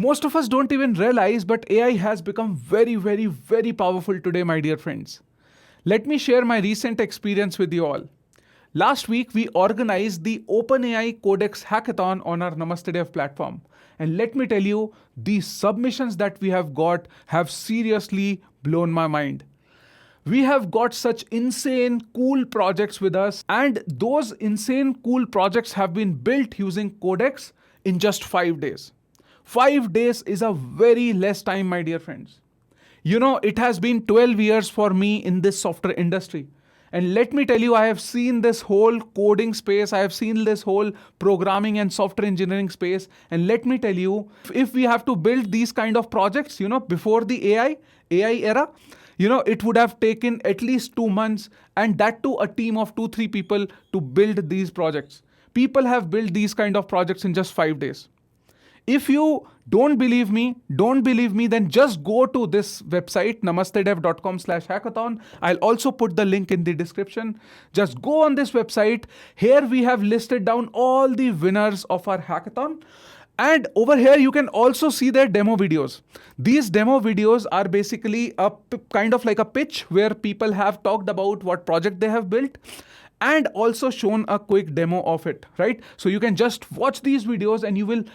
Most of us don't even realize, but AI has become very, very, very powerful today, my dear friends. Let me share my recent experience with you all. Last week, we organized the OpenAI Codex Hackathon on our Namaste Dev platform. And let me tell you, the submissions that we have got have seriously blown my mind. We have got such insane, cool projects with us, and those insane, cool projects have been built using Codex in just 5 days. 5 days is a very less time, my dear friends. It has been 12 years for me in this software industry. And let me tell you, I have seen this whole coding space, I have seen this whole programming and software engineering space. And let me tell you, if we have to build these kind of projects, before the AI era, it would have taken at least 2 months, and that too a team of 2-3 people to build these projects. People have built these kind of projects in just 5 days. If you don't believe me, then just go to this website, namastedev.com/hackathon. I'll also put the link in the description. Just go on this website. Here we have listed down all the winners of our hackathon. And over here, you can also see their demo videos. These demo videos are basically kind of like a pitch where people have talked about what project they have built and also shown a quick demo of it, right? So you can just watch these videos and you will,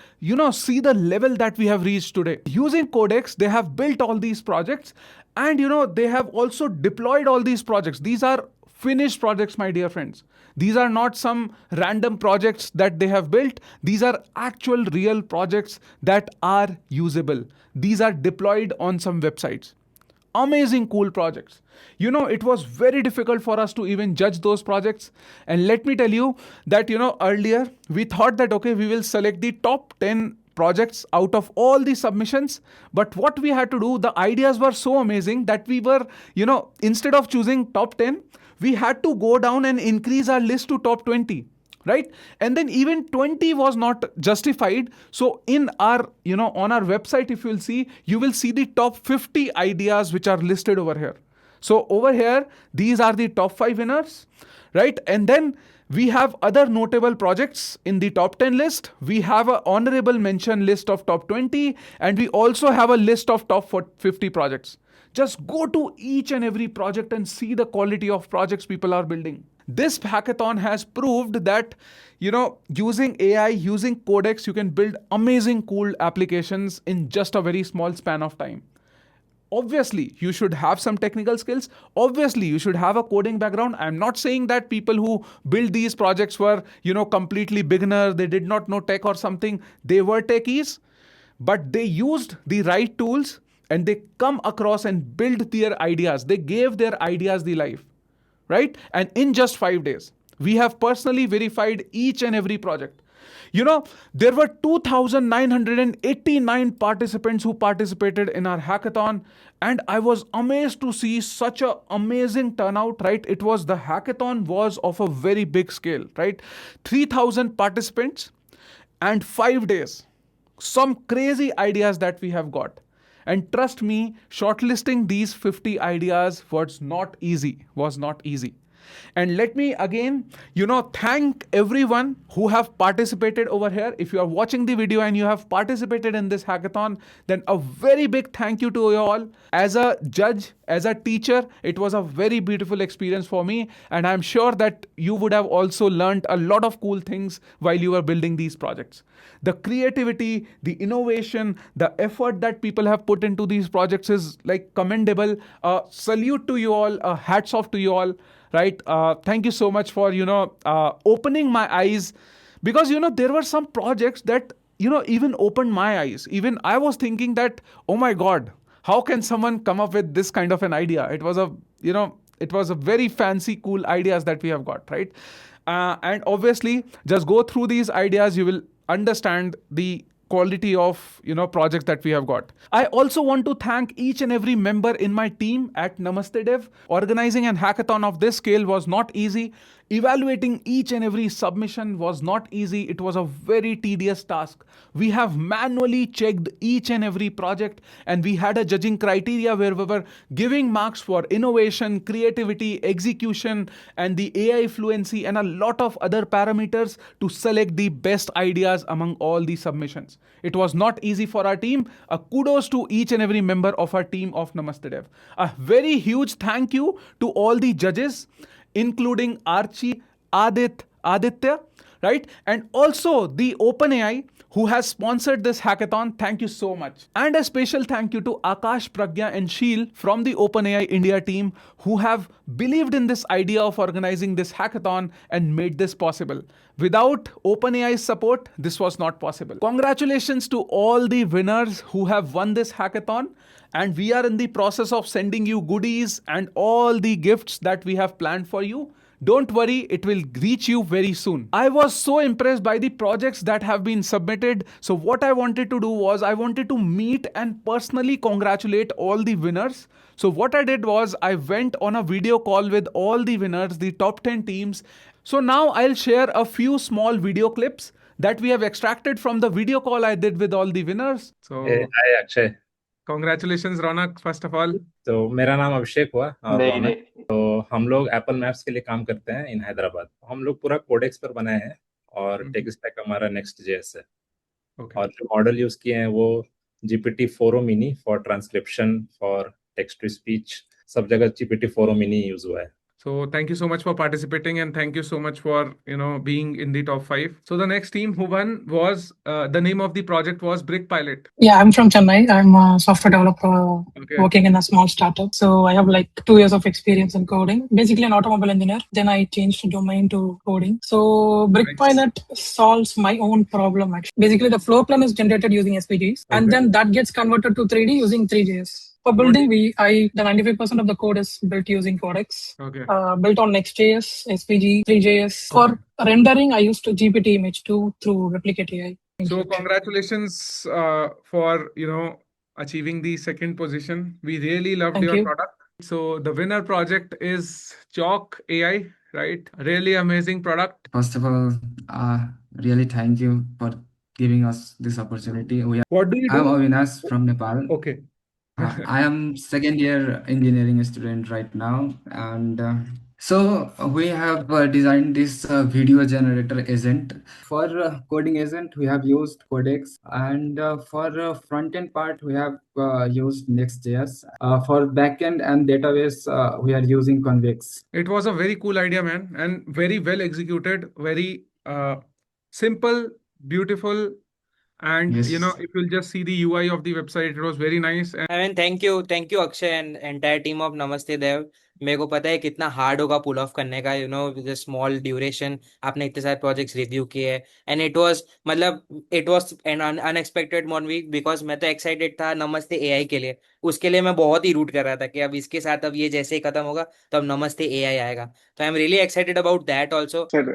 see the level that we have reached today. Using Codex, they have built all these projects and, they have also deployed all these projects. These are finished projects, my dear friends. These are not some random projects that they have built. These are actual real projects that are usable. These are deployed on some websites. Amazing, cool projects. It was very difficult for us to even judge those projects. And let me tell you that, earlier we thought that, okay, we will select the top 10 projects out of all the submissions. But what we had to do, the ideas were so amazing that we were, instead of choosing top 10, we had to go down and increase our list to top 20. Right? And then even 20 was not justified. So in our, on our website, if you will see the top 50 ideas which are listed over here. So over here, these are the top 5 winners, right? And then we have other notable projects in the top 10 list. We have an honorable mention list of top 20, and we also have a list of top 50 projects. Just go to each and every project and see the quality of projects people are building. This hackathon has proved that, using AI, using Codex, you can build amazing, cool applications in just a very small span of time. Obviously, you should have some technical skills. Obviously, you should have a coding background. I'm not saying that people who build these projects were, completely beginner. They did not know tech or something. They were techies, but they used the right tools and they come across and build their ideas. They gave their ideas the life. Right? And in just 5 days, we have personally verified each and every project. There were 2,989 participants who participated in our hackathon. And I was amazed to see such an amazing turnout, right? The hackathon was of a very big scale, right? 3,000 participants and 5 days. Some crazy ideas that we have got. And trust me, shortlisting these 50 ideas was not easy. And let me again, thank everyone who have participated over here. If you are watching the video and you have participated in this hackathon, then a very big thank you to you all. As a judge, as a teacher, it was a very beautiful experience for me. And I'm sure that you would have also learned a lot of cool things while you were building these projects. The creativity, the innovation, the effort that people have put into these projects is like commendable. Salute to you all, hats off to you all. Right? Thank you so much for, opening my eyes, because, there were some projects that, even opened my eyes. Even I was thinking that, oh my God, how can someone come up with this kind of an idea? It was a very fancy, cool ideas that we have got, right? And obviously, just go through these ideas, you will understand the quality of projects that we have got. I also want to thank each and every member in my team at Namaste Dev. Organizing an hackathon of this scale was not easy. Evaluating each and every submission was not easy, it was a very tedious task. We have manually checked each and every project, and we had a judging criteria where we were giving marks for innovation, creativity, execution, and the AI fluency, and a lot of other parameters to select the best ideas among all the submissions. It was not easy for our team. A kudos to each and every member of our team of Namaste Dev. A very huge thank you to all the judges, including Archie, Aditya, right? And also the OpenAI who has sponsored this hackathon. Thank you so much. And a special thank you to Akash, Pragya, and Sheel from the OpenAI India team who have believed in this idea of organizing this hackathon and made this possible. Without OpenAI's support, this was not possible. Congratulations to all the winners who have won this hackathon. And we are in the process of sending you goodies and all the gifts that we have planned for you. Don't worry, it will reach you very soon. I was so impressed by the projects that have been submitted. So what I wanted to do was I wanted to meet and personally congratulate all the winners. So what I did was I went on a video call with all the winners, the top 10 teams. So now I'll share a few small video clips that we have extracted from the video call I did with all the winners. So Hi Akshay. congratulations, Ronak, first of all. तो मेरा नाम अभिषेक हुआ और नहीं रौनक। नहीं तो हम लोग एप्पल मैप्स के लिए काम करते हैं इन हैदराबाद। हम लोग पूरा कोडेक्स पर बनाए हैं और टेक स्टैक हमारा नेक्स्ट जेएस है। और जो मॉडल यूज किए हैं वो GPT-4o mini for transcription, for text to speech, सब जगह GPT-4o मिनी यूज हुआ है। So thank you so much for participating, and thank you so much for being in the top 5. So the next team who won was the name of the project was Brick Pilot. Yeah, I'm from Chennai. I'm a software developer working in a small startup. So I have like 2 years of experience in coding. Basically an automobile engineer. Then I changed domain to coding. So Brick Pilot solves my own problem actually. Basically the floor plan is generated using SVGs, and then that gets converted to 3D using 3JS. For building, the 95% of the code is built using Codex. Built on Next.js, SVG, 3JS. For rendering, I used GPT image 2 through Replicate AI. So congratulations for achieving the second position. We really loved your product. So the winner project is Chalk AI, right? Really amazing product. First of all, really thank you for giving us this opportunity. What do you do? I'm Avinash from Nepal. Okay. I am second year engineering student right now, and so we have designed this video generator agent. For coding agent, we have used Codex, and for front end part, we have used Next.js. For backend and database, we are using Convex. It was a very cool idea, man, and very well executed. Very simple, beautiful. And Yes. if you'll just see the UI of the website, it was very nice. And I mean, thank you Akshay and entire team of Namaste Dev. मेरे को पता है कितना hard होगा पुल of करने का, with small duration आपने इतने सारे प्रोजेक्ट्स रिव्यू किए हैं, and it was an unexpected 1 week, because मैं तो एक्साइटेड था नमस्ते एआई के लिए। उसके लिए मैं बहुत ही रूट कर रहा था कि अब इसके साथ अब ये जैसे ही खत्म होगा तो अब नमस्ते एआई आएगा। तो I am really excited about that also. Sir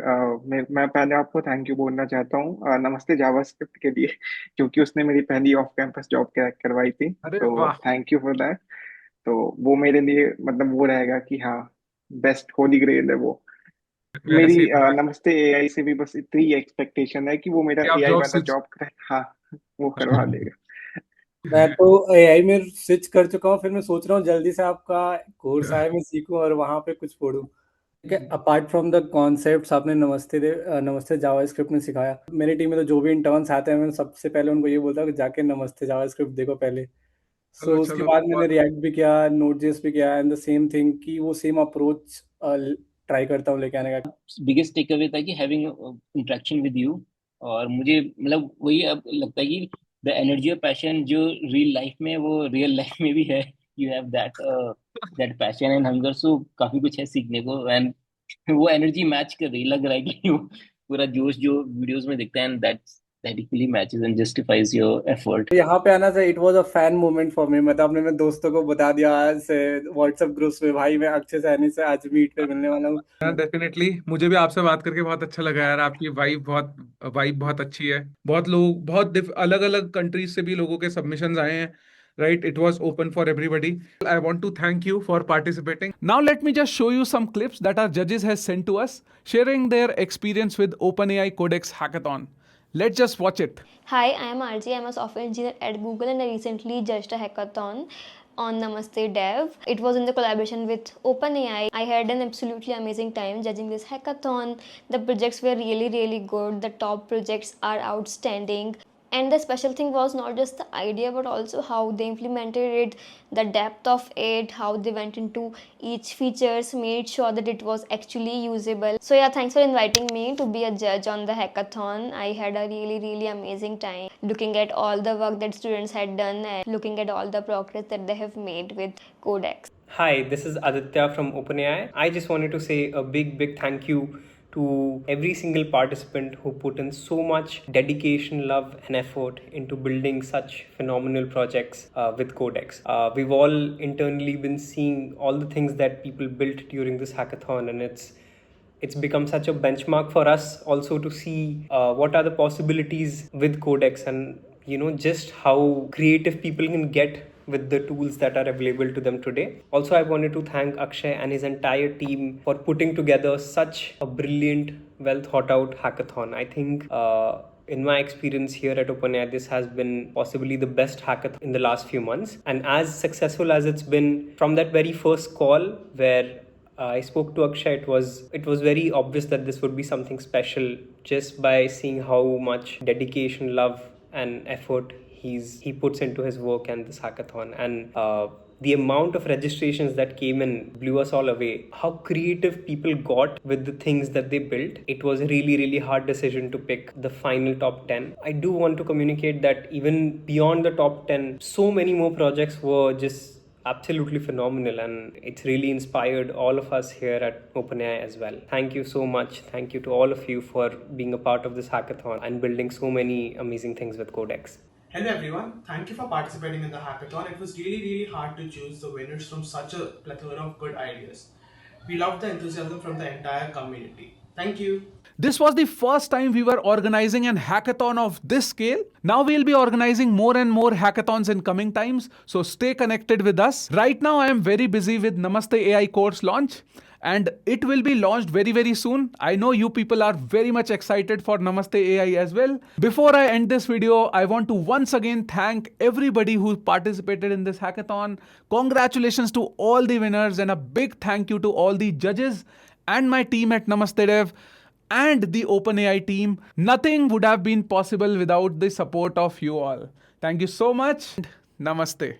मैं पहले आपको थैंक यू बोलना चाहता हूँ नमस्ते जावास्क्रिप्ट के लिए, क्योंकि उसने मेरी पहली ऑफ कैंपस जॉब क्रैक करवाई थी। तो थैंक यू फॉर दैट। तो वो मेरे लिए मतलब वो रहेगा कि हाँ, बेस्ट होली ग्रेल है वो। मेरी नमस्ते एआई से भी बस इतनी एक्सपेक्टेशन है कि वो मेरा एआई वाला जॉब क्रैक हाँ वो करवा देगा। मैं तो एआई में स्विच कर चुका हूँ, फिर मैं सोच रहा हूँ जल्दी से आपका कोर्स आए मैं सीखूं और वहां पे कुछ पढ़ूं। अपार्ट फ्रॉम द कॉन्सेप्ट्स आपने नमस्ते जावास्क्रिप्ट में सिखाया। मेरी टीम में तो जो भी इंटर्न्स आते हैं मैं सबसे पहले उनको ये बोलता हूँ कि जाके नमस्ते जावास्क्रिप्ट देखो पहले। सो उसके बाद मैंने रिएक्ट भी किया, नोड.जेएस भी किया, एंड द सेम थिंग कि वो सेम अप्रोच ट्राई करता हूँ लेके आने का। बिगेस्ट टेक अवे था कि हैविंग इंटरेक्शन विद यू, और मुझे मतलब वही अब लगता है कि द एनर्जी और पैशन जो रियल लाइफ में वो रियल लाइफ में भी है। You have that passion and hunger, so काफी कुछ है सीखने को, एंड वो एनर्जी मैच कर रही लग रहा है कि वो पूरा जोश जो वीडियोस में दिखता है, and that equally matches and justifies your effort. यहाँ पे आना से it was a fan moment for me. मतलब अपने दोस्तों को बता दिया से व्हाट्सएप ग्रुप्स में, भाई मैं अक्षय सैनी से आज मीट पे मिलने वाला हूँ। डेफिनेटली मुझे भी आपसे बात करके बहुत अच्छा लगा यार। आपकी वाइब बहुत अच्छी है। बहुत लोग बहुत अलग अलग कंट्रीज से भी लोगों के सबमिशंस आए हैं। right? It was open for everybody. I want to thank you for participating. Now let me just show you some clips that our judges has sent to us, sharing their experience with OpenAI Codex Hackathon. Let's just watch it. Hi, I am RJ. I'm a software engineer at Google and I recently judged a hackathon on Namaste Dev. It was in the collaboration with OpenAI. I had an absolutely amazing time judging this hackathon. The projects were really good. The top projects are outstanding. And the special thing was not just the idea but also how they implemented it, the depth of it, how they went into each features, made sure that it was actually usable. So yeah, thanks for inviting me to be a judge on the hackathon. I had a really amazing time looking at all the work that students had done and looking at all the progress that they have made with Codex. Hi, this is Aditya from OpenAI. I just wanted to say a big thank you to every single participant who put in so much dedication, love, and effort into building such phenomenal projects with Codex. We've all internally been seeing all the things that people built during this hackathon, and it's become such a benchmark for us also to see what are the possibilities with Codex, and just how creative people can get with the tools that are available to them today. Also, I wanted to thank Akshay and his entire team for putting together such a brilliant, well thought out hackathon. I think in my experience here at OpenAI, this has been possibly the best hackathon in the last few months. And as successful as it's been, from that very first call where I spoke to Akshay, it was very obvious that this would be something special just by seeing how much dedication, love, and effort he puts into his work and this hackathon. And the amount of registrations that came in blew us all away. How creative people got with the things that they built. It was a really hard decision to pick the final top 10. I do want to communicate that even beyond the top 10, so many more projects were just absolutely phenomenal, and it's really inspired all of us here at OpenAI as well. Thank you so much. Thank you to all of you for being a part of this hackathon and building so many amazing things with Codex. Hello everyone, thank you for participating in the hackathon. It was really hard to choose the winners from such a plethora of good ideas. We loved the enthusiasm from the entire community. Thank you. This was the first time we were organizing an hackathon of this scale. Now we'll be organizing more and more hackathons in coming times, so stay connected with us. Right now I am very busy with Namaste AI course launch, and it will be launched very soon. I know you people are very much excited for Namaste AI as well. Before I end this video, I want to once again thank everybody who participated in this hackathon. Congratulations to all the winners, and a big thank you to all the judges and my team at Namaste Dev and the OpenAI team. Nothing would have been possible without the support of you all. Thank you so much. Namaste.